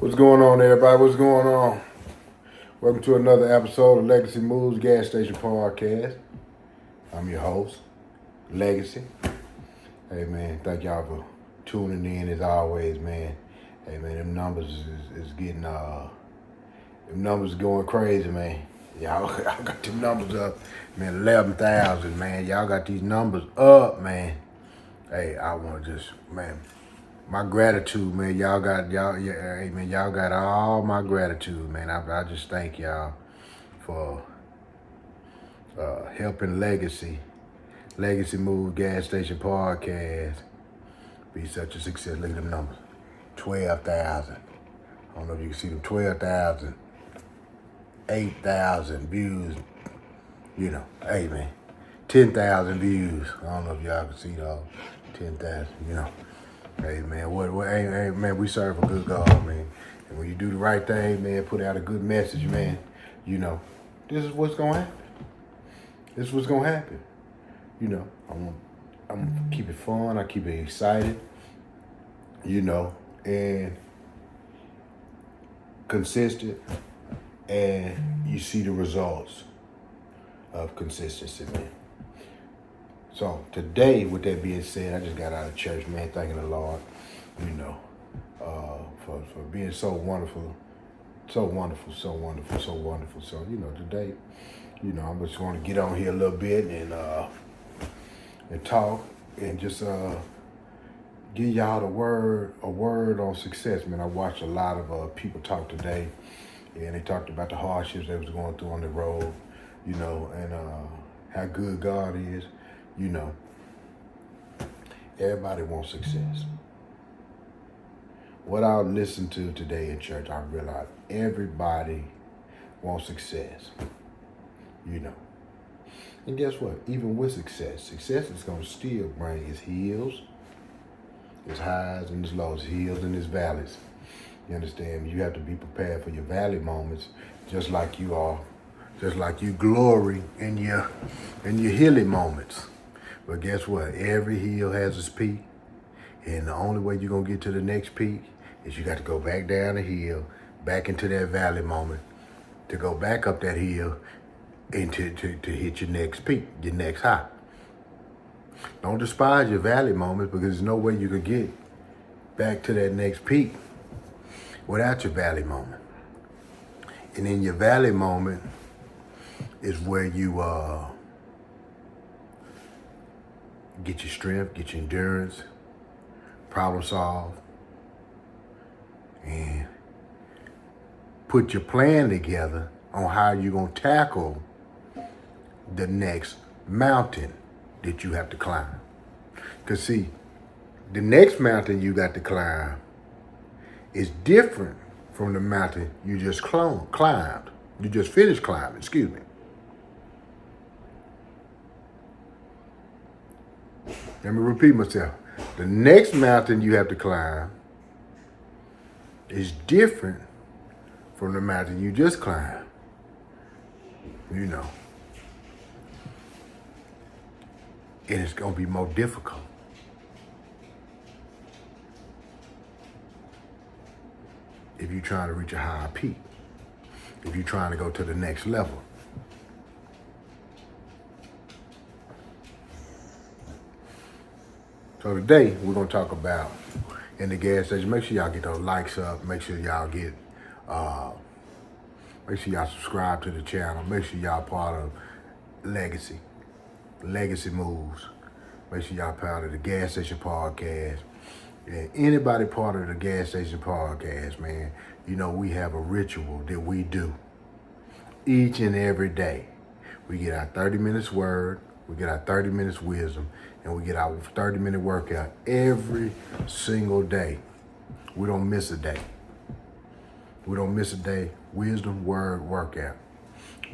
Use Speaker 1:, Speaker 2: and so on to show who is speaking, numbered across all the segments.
Speaker 1: What's going on, everybody? What's going on? Welcome to another episode of Legacy Moves Gas Station Podcast. I'm your host, Legacy. Hey, man, thank y'all for tuning in as always, man. Hey, man, them numbers is getting, them numbers going crazy, man. Y'all got them numbers up, man, 11,000, man. Y'all got these numbers up, man. Hey, I want to just, man, my gratitude, man. Y'all, hey, man, y'all got all my gratitude, man. I just thank y'all for helping Legacy Move Gas Station Podcast be such a success. Look at them numbers, 12,000. I don't know if you can see them, 12,000, 8,000 views. You know, hey, man, 10,000 views. I don't know if y'all can see those, 10,000. You know. Hey man, hey man, we serve a good God, man. And when you do the right thing, man, put out a good message, man, you know, this is what's gonna happen. This is what's gonna happen. You know, I'm gonna keep it fun, I keep it excited, you know, and consistent, and you see the results of consistency, man. So today, with that being said, I just got out of church, man, thanking the Lord, you know, for being so wonderful. So, you know, today, you know, I'm just going to get on here a little bit and talk and just give y'all a word on success, man. I watched a lot of people talk today, and they talked about the hardships they was going through on the road, you know, and how good God is. You know, everybody wants success. What I listened to today in church, I realized everybody wants success. You know. And guess what? Even with success is going to still bring its hills, its highs and its lows, hills and its valleys. You understand? You have to be prepared for your valley moments, just like you glory in your hilly moments. But guess what? Every hill has its peak. And the only way you're going to get to the next peak is you got to go back down the hill, back into that valley moment, to go back up that hill and to hit your next peak, your next high. Don't despise your valley moments, because there's no way you can get back to that next peak without your valley moment. And in your valley moment is where you get your strength, get your endurance, problem solve, and put your plan together on how you're going to tackle the next mountain that you have to climb. Because see, the next mountain you got to climb is different from the mountain you just climbed. You just finished climbing, excuse me. Let me repeat myself. The next mountain you have to climb is different from the mountain you just climbed. You know. And it's going to be more difficult. If you're trying to reach a higher peak. If you're trying to go to the next level. So today, we're going to talk about in the gas station. Make sure y'all get those likes up. Make sure y'all subscribe to the channel. Make sure y'all part of Legacy Moves. Make sure y'all part of the Gas Station Podcast. And anybody part of the Gas Station Podcast, man, you know we have a ritual that we do each and every day. We get our 30 minutes word, we get our 30 minutes wisdom, and we get our 30-minute workout every single day. We don't miss a day. We don't miss a day. Wisdom, word, workout.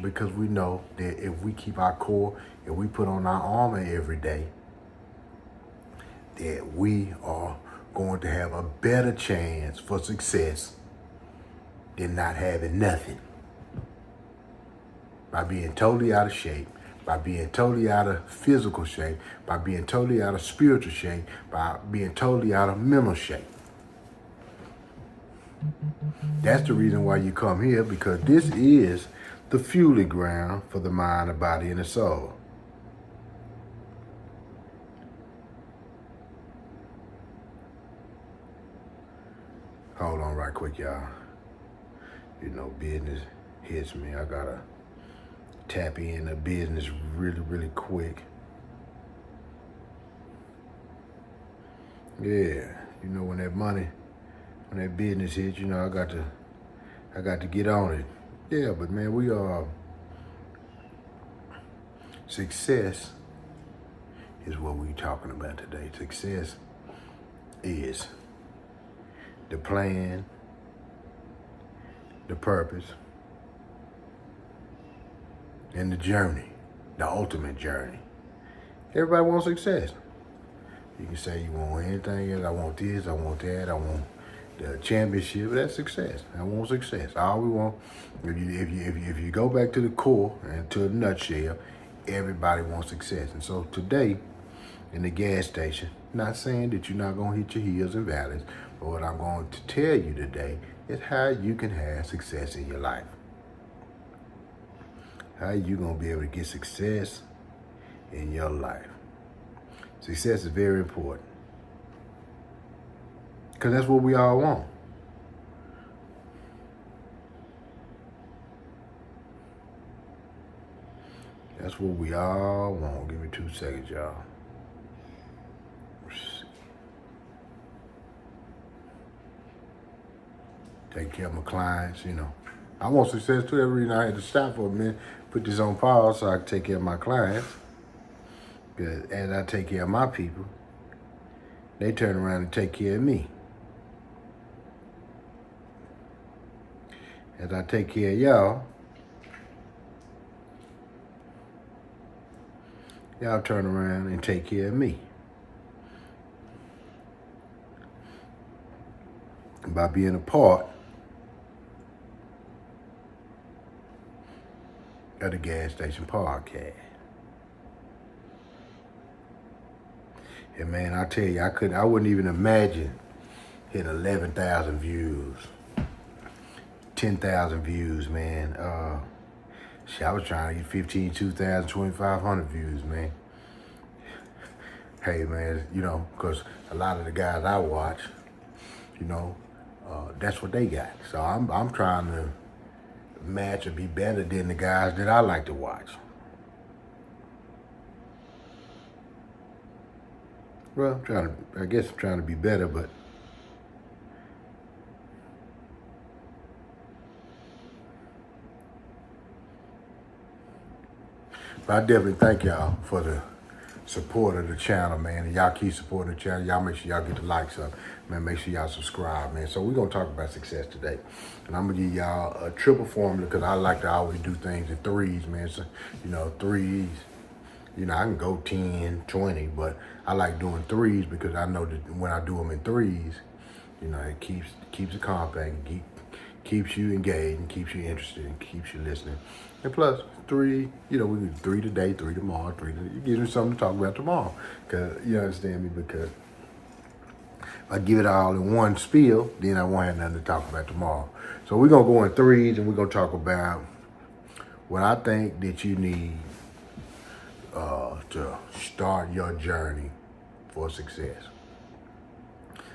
Speaker 1: Because we know that if we keep our core, if we put on our armor every day, that we are going to have a better chance for success than not having nothing. By being totally out of shape, by being totally out of physical shape, by being totally out of spiritual shape, by being totally out of mental shape. That's the reason why you come here, because this is the fueling ground for the mind, the body, and the soul. Hold on right quick, y'all. You know, business hits me. I gotta tap in the business really, really quick. Yeah, you know, when that money, when that business hits, you know, I got to get on it. Yeah, but man, we are success is what we're talking about today. Success is the plan, the purpose, and the journey, the ultimate journey. Everybody wants success. You can say you want anything else. I want this, I want that, I want the championship. That's success. I want success. All we want, if you go back to the core and to a nutshell, everybody wants success. And so today, in the gas station, not saying that you're not going to hit your hills and valleys, but what I'm going to tell you today is how you can have success in your life. How you going to be able to get success in your life. Success is very important, because that's what we all want. That's what we all want. Give me 2 seconds, y'all. Take care of my clients, you know. I want success too. Every reason I had to stop for a minute, put this on pause so I can take care of my clients. Because as I take care of my people, they turn around and take care of me. As I take care of y'all, y'all turn around and take care of me. By being a part of the Gas Station Podcast. And man, I tell you, I wouldn't even imagine hitting 11,000 views, 10,000 views, man. I was trying to get 15, 2,000, 2,500 views, man. Hey, man, you know, because a lot of the guys I watch, you know, that's what they got. So I'm trying to match or be better than the guys that I like to watch. Well, I guess I'm trying to be better, but I definitely thank y'all for the support of the channel, man. And y'all keep supporting the channel. Y'all make sure y'all get the likes up, man. Make sure y'all subscribe, man. So we're gonna talk about success today, and I'm gonna give y'all a triple formula, because I like to always do things in threes, man. So, you know, threes. You know, I can go 10, 20, but I like doing threes because I know that when I do them in threes, you know, it keeps it compact, keeps you engaged, and keeps you interested, and keeps you listening. And plus, 3, you know, we do 3 today, 3 tomorrow, 3 today. It gives me something to talk about tomorrow. Because, you understand me? Because if I give it all in one spiel, then I won't have nothing to talk about tomorrow. So we're going to go in threes, and we're going to talk about what I think that you need to start your journey for success.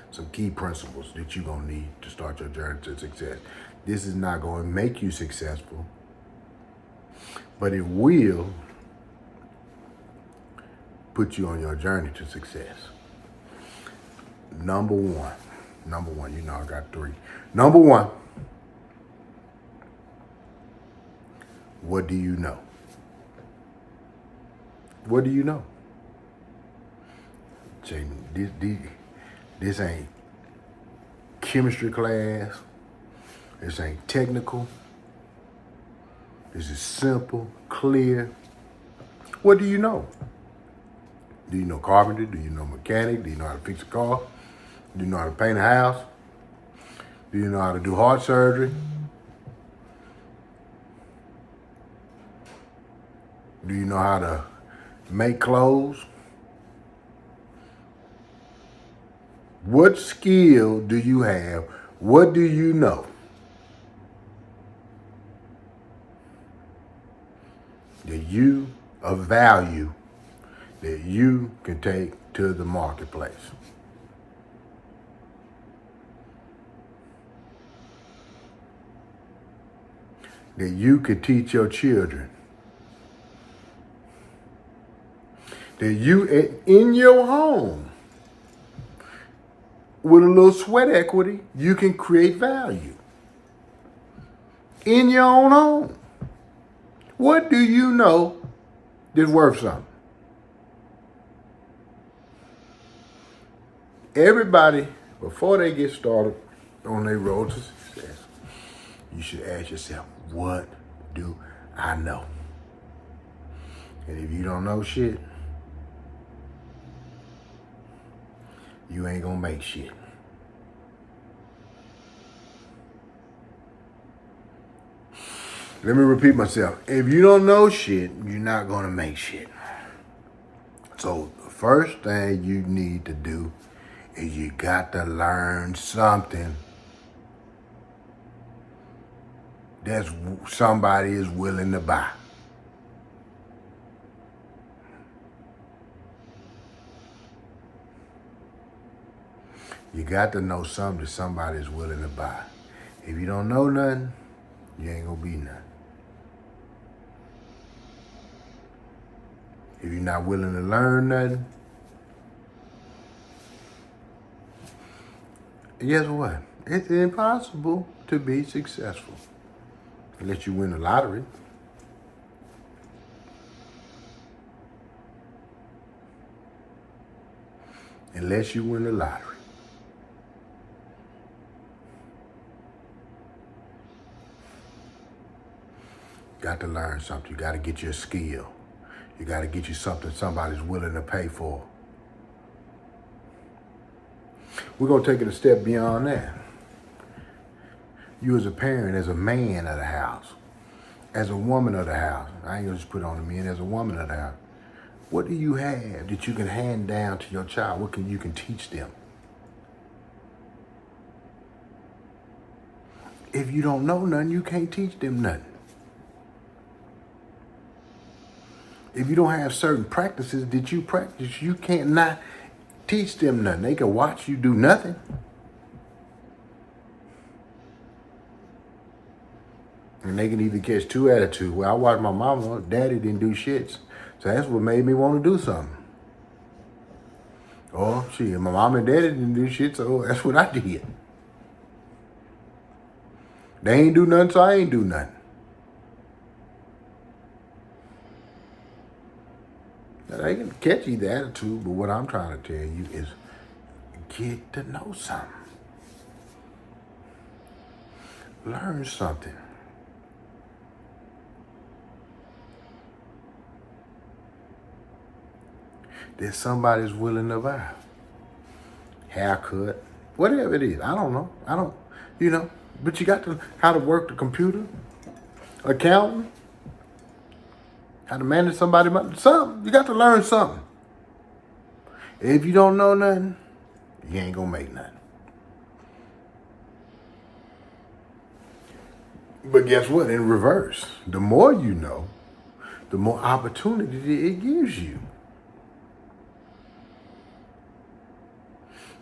Speaker 1: Some key principles that you're going to need to start your journey to success. This is not going to make you successful, but it will put you on your journey to success. Number one, you know I got 3. Number 1, what do you know? What do you know? This ain't chemistry class. This ain't technical. This is simple, clear. What do you know? Do you know carpentry? Do you know mechanic? Do you know how to fix a car? Do you know how to paint a house? Do you know how to do heart surgery? Do you know how to make clothes? What skill do you have? What do you know that you of value that you can take to the marketplace? That you could teach your children? That you, in your home, with a little sweat equity, you can create value in your own home? What do you know that's worth something? Everybody, before they get started on their road to success, you should ask yourself, what do I know? And if you don't know shit, you ain't gonna make shit. Let me repeat myself. If you don't know shit, you're not gonna make shit. So the first thing you need to do is you got to learn something that somebody is willing to buy. You got to know something that somebody is willing to buy. If you don't know nothing, you ain't gonna be nothing. If you're not willing to learn nothing, guess what? It's impossible to be successful unless you win the lottery. Unless you win the lottery. You got to learn something. You got to get your skill. You got to get you something somebody's willing to pay for. We're going to take it a step beyond that. You as a parent, as a man of the house, as a woman of the house, I ain't going to just put on the men, as a woman of the house, what do you have that you can hand down to your child? What you can teach them? If you don't know nothing, you can't teach them nothing. If you don't have certain practices that you practice, you can't not teach them nothing. They can watch you do nothing. And they can either catch two attitudes. Well, I watched my mama, daddy didn't do shit. So that's what made me want to do something. Or, shit, my mom and daddy didn't do shit, so that's what I did. They ain't do nothing, so I ain't do nothing. Now, they can catch either attitude, but what I'm trying to tell you is get to know something. Learn something. That somebody's willing to buy. Haircut, whatever it is. I don't know. But you got to how to work the computer, accounting, how to manage somebody, something. You got to learn something. If you don't know nothing, you ain't gonna make nothing. But guess what? In reverse, the more you know, the more opportunity it gives you.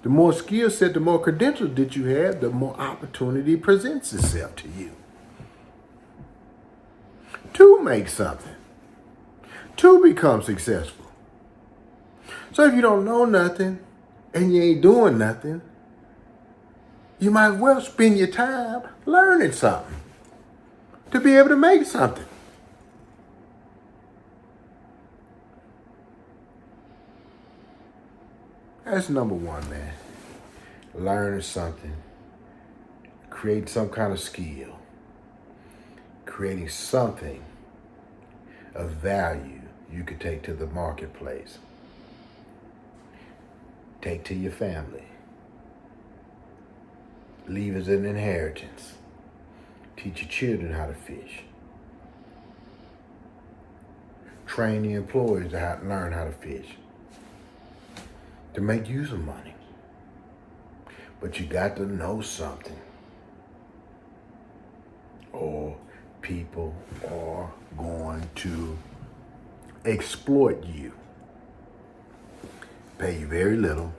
Speaker 1: The more skill set, the more credentials that you have, the more opportunity presents itself to you. To make something. To become successful. So if you don't know nothing and you ain't doing nothing, you might as well spend your time learning something to be able to make something. That's number one, man. Learning something. Create some kind of skill. Creating something of value you could take to the marketplace. Take to your family. Leave as an inheritance. Teach your children how to fish. Train the employees to learn how to fish. To make use of money. But you got to know something, or people are going to exploit you, pay you very little,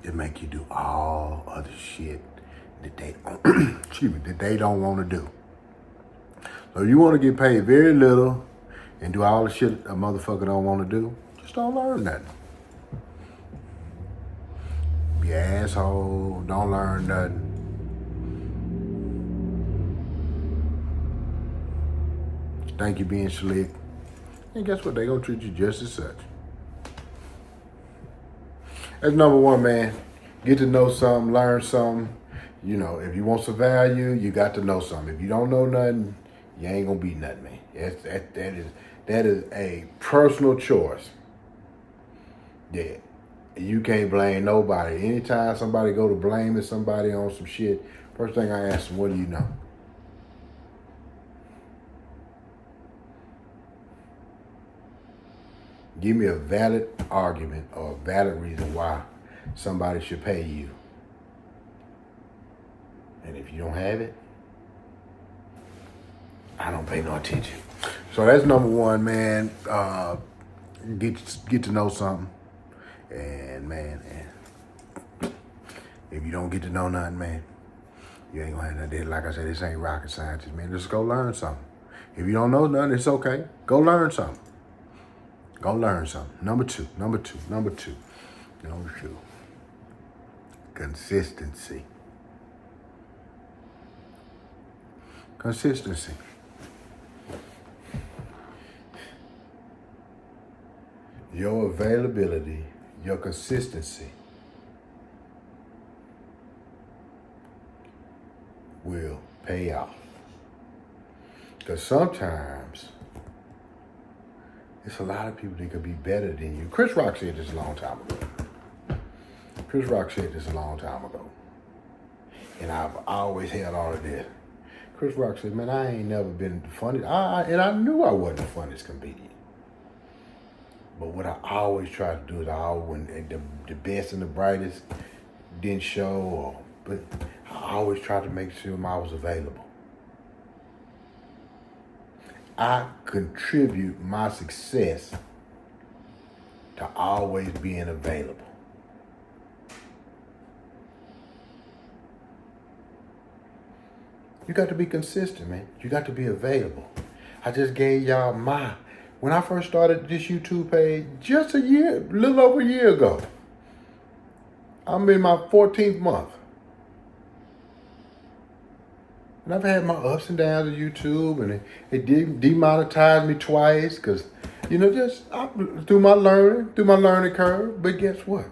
Speaker 1: to make you do all other shit that they that they don't want to do. So you want to get paid very little and do all the shit a motherfucker don't want to do, just don't learn nothing. Be an asshole, don't learn nothing. Think you being slick. And guess what? They gonna treat you just as such. That's number one, man. Get to know something, learn something. You know, if you want some value, you got to know something. If you don't know nothing, you ain't gonna be nothing, man. That is a personal choice. Yeah. You can't blame nobody. Anytime somebody go to blaming somebody on some shit, first thing I ask them, what do you know? Give me a valid argument or a valid reason why somebody should pay you. And if you don't have it, I don't pay no attention. So that's number one, man. Get to know something. And man, if you don't get to know nothing, man, you ain't gonna have nothing. Like I said, this ain't rocket science, man. Just go learn something. If you don't know nothing, it's okay. Go learn something. Go learn something. Number two. Consistency. Your availability, your consistency will pay off. Because sometimes it's a lot of people that could be better than you. Chris Rock said this a long time ago. And I've always held all of this. Chris Rock said, man, I ain't never been the funniest. And I knew I wasn't the funniest comedian. But what I always try to do is when the best and the brightest didn't show, but I always try to make sure I was available. I contribute my success to always being available. You got to be consistent, man. You got to be available. I just gave y'all when I first started this YouTube page, just a little over a year ago. I'm in my 14th month. And I've had my ups and downs of YouTube, and it demonetized me twice because, just through my learning curve. But guess what?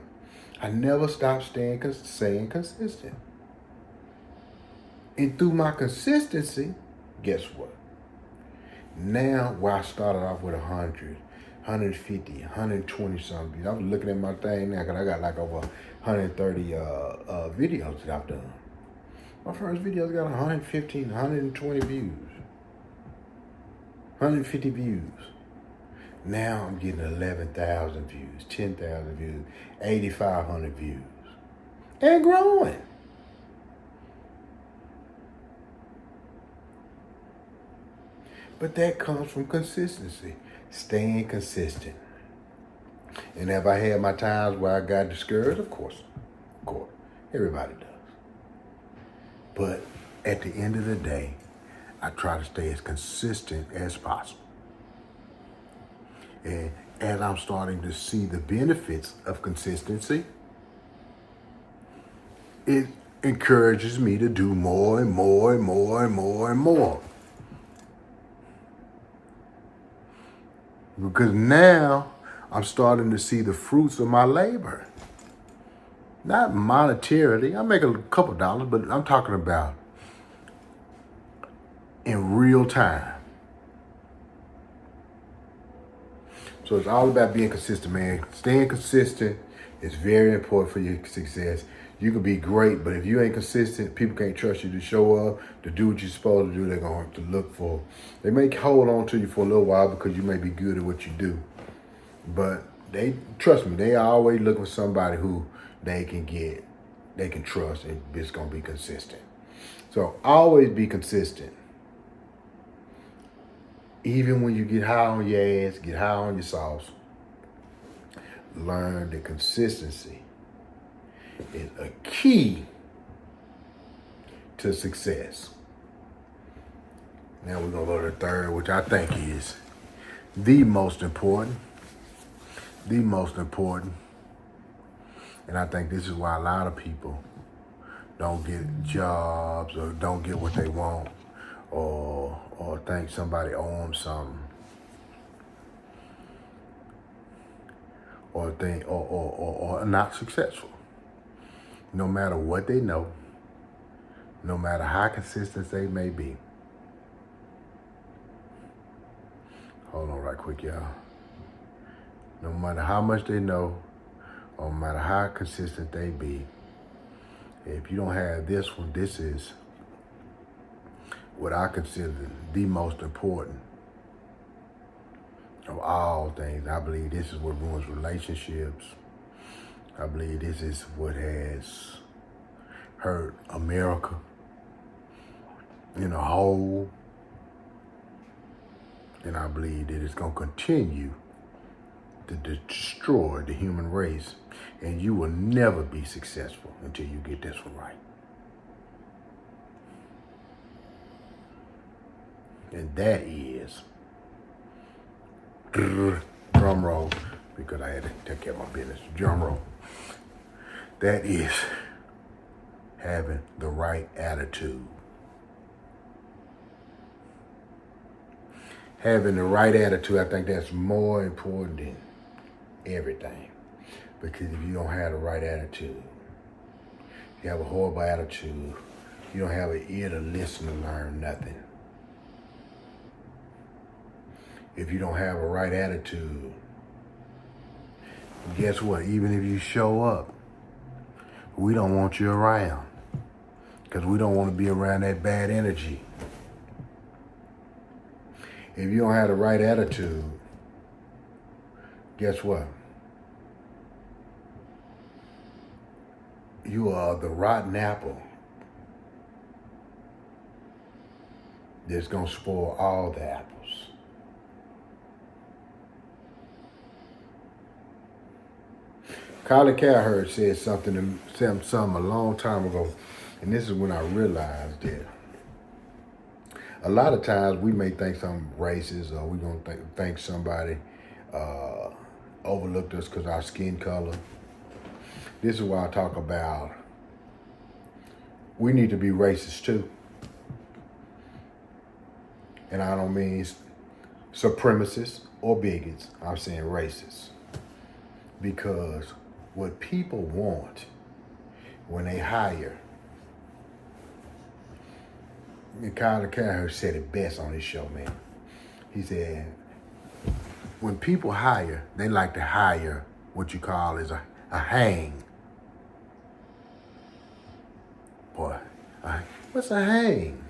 Speaker 1: I never stopped staying consistent. And through my consistency, guess what? Now, where I started off with 100, 150, 120 something. I was looking at my thing now because I got like over 130 videos that I've done. My first videos got 115, 120 views. 150 views. Now I'm getting 11,000 views, 10,000 views, 8,500 views. And growing. But that comes from consistency, staying consistent. And have I had my times where I got discouraged? Of course. Everybody does. But at the end of the day, I try to stay as consistent as possible. And as I'm starting to see the benefits of consistency, it encourages me to do more and more and more and more and more. Because now I'm starting to see the fruits of my labor. Not monetarily. I make a couple dollars, but I'm talking about in real time. So it's all about being consistent, man. Staying consistent is very important for your success. You can be great, but if you ain't consistent, people can't trust you to show up, to do what you're supposed to do. They're going to have to look for. They may hold on to you for a little while because you may be good at what you do. But trust me, they always looking for somebody who they can trust and it's gonna be consistent. So always be consistent. Even when you get high on your ass, get high on your sauce, learn that consistency is a key to success. Now we're gonna go to the third, which I think is the most important. The most important. And I think this is why a lot of people don't get jobs or don't get what they want or think somebody owes them something. Or not successful. No matter what they know, no matter how consistent they may be. Hold on right quick, y'all. No matter how much they know, or no matter how consistent they be, if you don't have this one, this is what I consider the most important of all things. I believe this is what ruins relationships. I believe this is what has hurt America in a whole. And I believe that it's going to continue to destroy the human race. And you will never be successful until you get this one right. And that is, drum roll, because I had to take care of my business, drum roll. That is having the right attitude. Having the right attitude, I think that's more important than everything. Because if you don't have the right attitude, you have a horrible attitude, you don't have an ear to listen and learn nothing. If you don't have a right attitude, guess what? Even if you show up, we don't want you around. Because we don't want to be around that bad energy. If you don't have the right attitude, guess what? You are the rotten apple that's going to spoil all the apples. Colin Cowherd said something a long time ago, and this is when I realized that a lot of times we may think something racist or we're going to think somebody overlooked us because our skin color. This is why I talk about we need to be racist too. And I don't mean supremacists or bigots. I'm saying racists. Because what people want when they hire, and Kyle Cowherd said it best on his show, man. He said, when people hire, they like to hire what you call is a hang. Boy, what's a hang?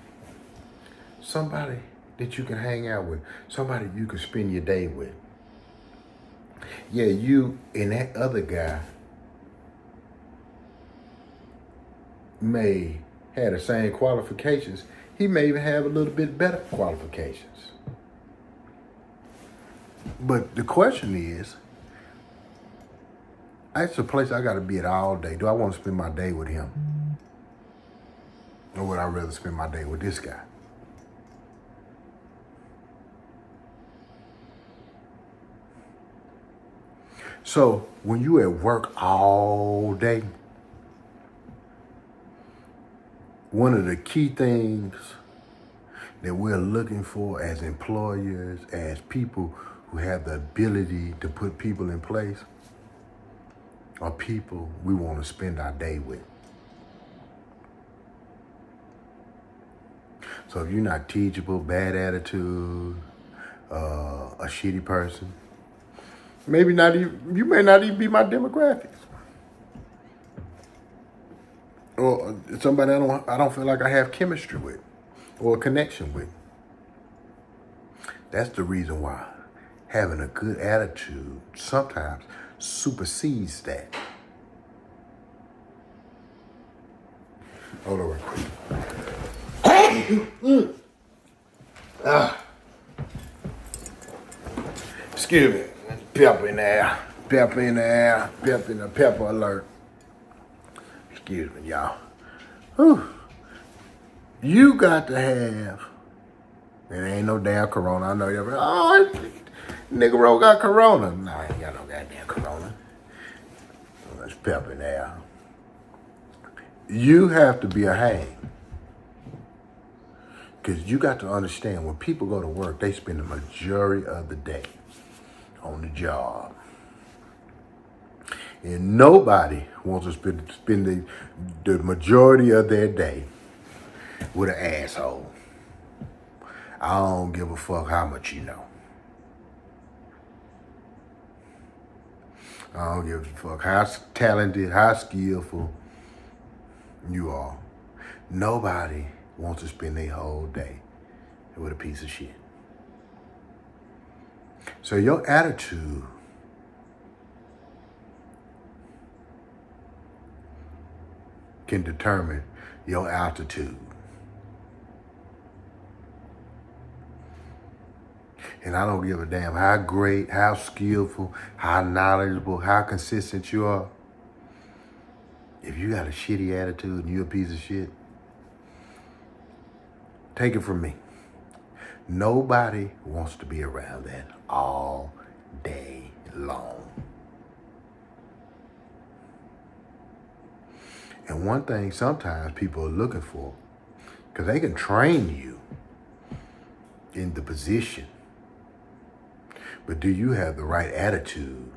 Speaker 1: Somebody that you can hang out with. Somebody you can spend your day with. Yeah, you and that other guy may have the same qualifications. He may even have a little bit better qualifications. But the question is, that's a place I got to be at all day. Do I want to spend my day with him? Or would I rather spend my day with this guy? So when you at work all day, one of the key things that we're looking for as employers, as people who have the ability to put people in place, are people we want to spend our day with. So if you're not teachable, bad attitude, a shitty person, maybe not even, you may not even be my demographics. Or somebody I don't feel like I have chemistry with or a connection with. That's the reason why having a good attitude sometimes supersedes that. Hold on real quick. Excuse me. Pepper in the air. Pepper in the air. Pepper in the pepper alert. Excuse me, y'all. Whew. You got to have, and ain't no damn corona. I know you're like, oh, nigga Ro got corona. Nah, I ain't got no goddamn corona. There's pepper in the air. You have to be a hang. Because you got to understand, when people go to work, they spend the majority of the day on the job. And nobody wants to spend the majority of their day with an asshole. I don't give a fuck how much you know. I don't give a fuck how talented, how skillful you are. Nobody wants to spend their whole day with a piece of shit. So your attitude can determine your altitude. And I don't give a damn how great, how skillful, how knowledgeable, how consistent you are. If you got a shitty attitude and you're a piece of shit, take it from me. Nobody wants to be around that all day long. And one thing sometimes people are looking for, because they can train you in the position, but do you have the right attitude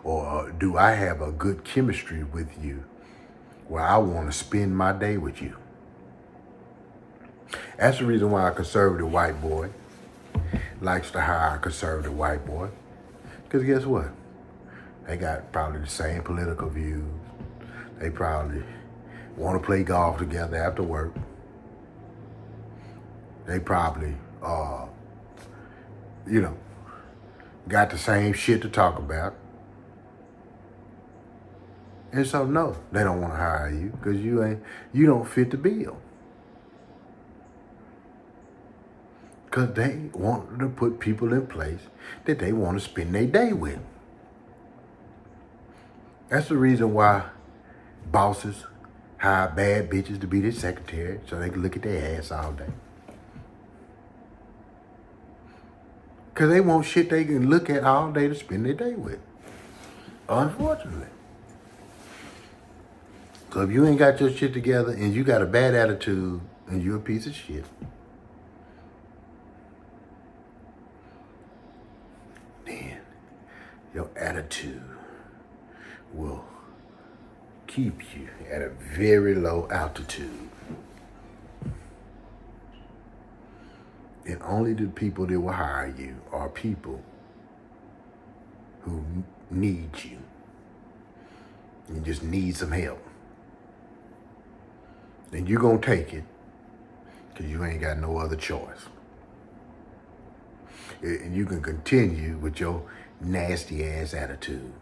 Speaker 1: or do I have a good chemistry with you where I want to spend my day with you? That's the reason why a conservative white boy likes to hire a conservative white boy. Because guess what? They got probably the same political views. They probably want to play golf together after work. They probably, got the same shit to talk about. And so, no, they don't want to hire you because you don't fit the bill. Because they want to put people in place that they want to spend their day with. That's the reason why bosses hire bad bitches to be their secretary so they can look at their ass all day. Because they want shit they can look at all day to spend their day with. Unfortunately. So if you ain't got your shit together and you got a bad attitude and you're a piece of shit, then your attitude will keep you at a very low altitude. And only the people that will hire you are people who need you and just need some help. And you're going to take it because you ain't got no other choice. And you can continue with your nasty ass attitude.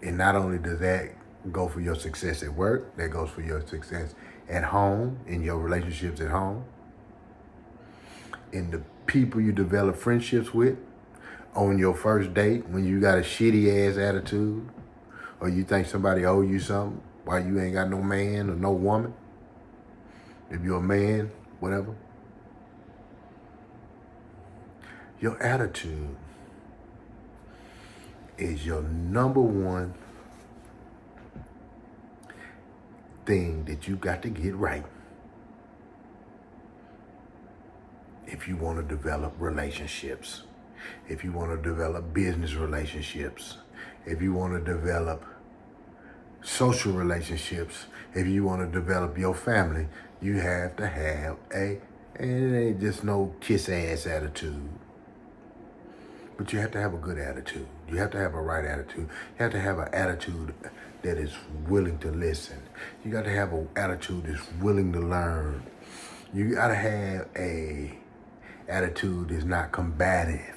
Speaker 1: And not only does that go for your success at work, that goes for your success at home, in your relationships at home, in the people you develop friendships with, on your first date when you got a shitty ass attitude, or you think somebody owe you something while you ain't got no man or no woman. If you're a man, whatever. Your attitude is your number one thing that you got to get right if you want to develop relationships, if you want to develop business relationships, if you want to develop social relationships, if you want to develop your family, you have to have and it ain't just no kiss ass attitude. But you have to have a good attitude. You have to have a right attitude. You have to have an attitude that is willing to listen. You got to have an attitude that's willing to learn. You gotta have a attitude that's not combative.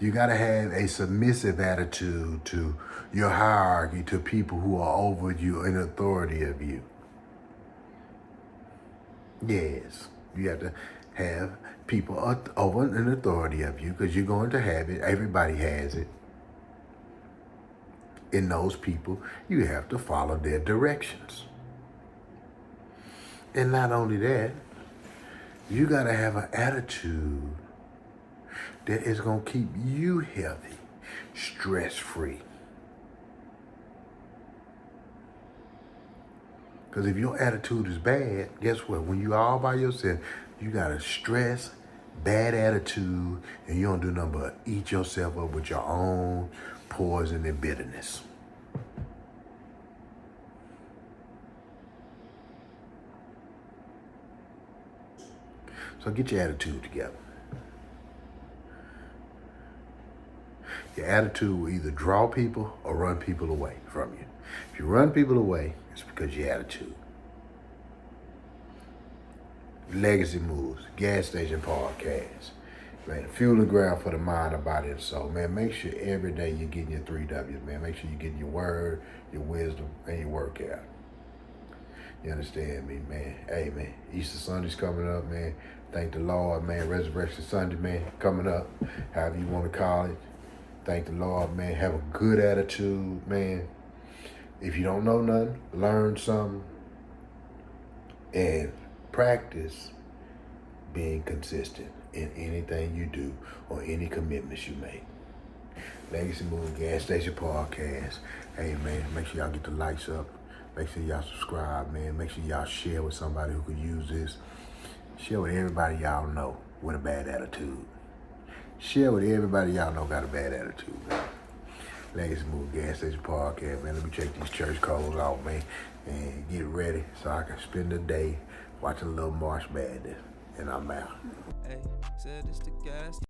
Speaker 1: You gotta have a submissive attitude to your hierarchy, to people who are over you in authority of you. Yes, you have to have people over in authority of you, because you're going to have it. Everybody has it. In those people, you have to follow their directions. And not only that, you got to have an attitude that is going to keep you healthy, stress-free. Because if your attitude is bad, guess what? When you all by yourself, you got a stress, bad attitude, and you don't do nothing but eat yourself up with your own poison and bitterness. So get your attitude together. Your attitude will either draw people or run people away from you. If you run people away, it's because of your attitude. Legacy Moves, Gas Station Podcast. Man, fuel and ground for the mind, the body, and soul. Man, make sure every day you're getting your 3 W's, man. Make sure you're getting your word, your wisdom, and your workout. You understand me, man? Hey, man, Easter Sunday's coming up, man. Thank the Lord, man. Resurrection Sunday, man, coming up. However you want to call it. Thank the Lord, man. Have a good attitude, man. If you don't know nothing, learn something. And practice being consistent in anything you do or any commitments you make. Legacy Move, Gas Station Podcast. Hey, man, make sure y'all get the likes up. Make sure y'all subscribe, man. Make sure y'all share with somebody who could use this. Share with everybody y'all know with a bad attitude. Share with everybody y'all know got a bad attitude, man. Legacy Move, Gas Station Podcast, man. Let me check these church codes out, man, and get ready so I can spend the day watching a little March Madness. And I'm out. Hey, said it's the gas.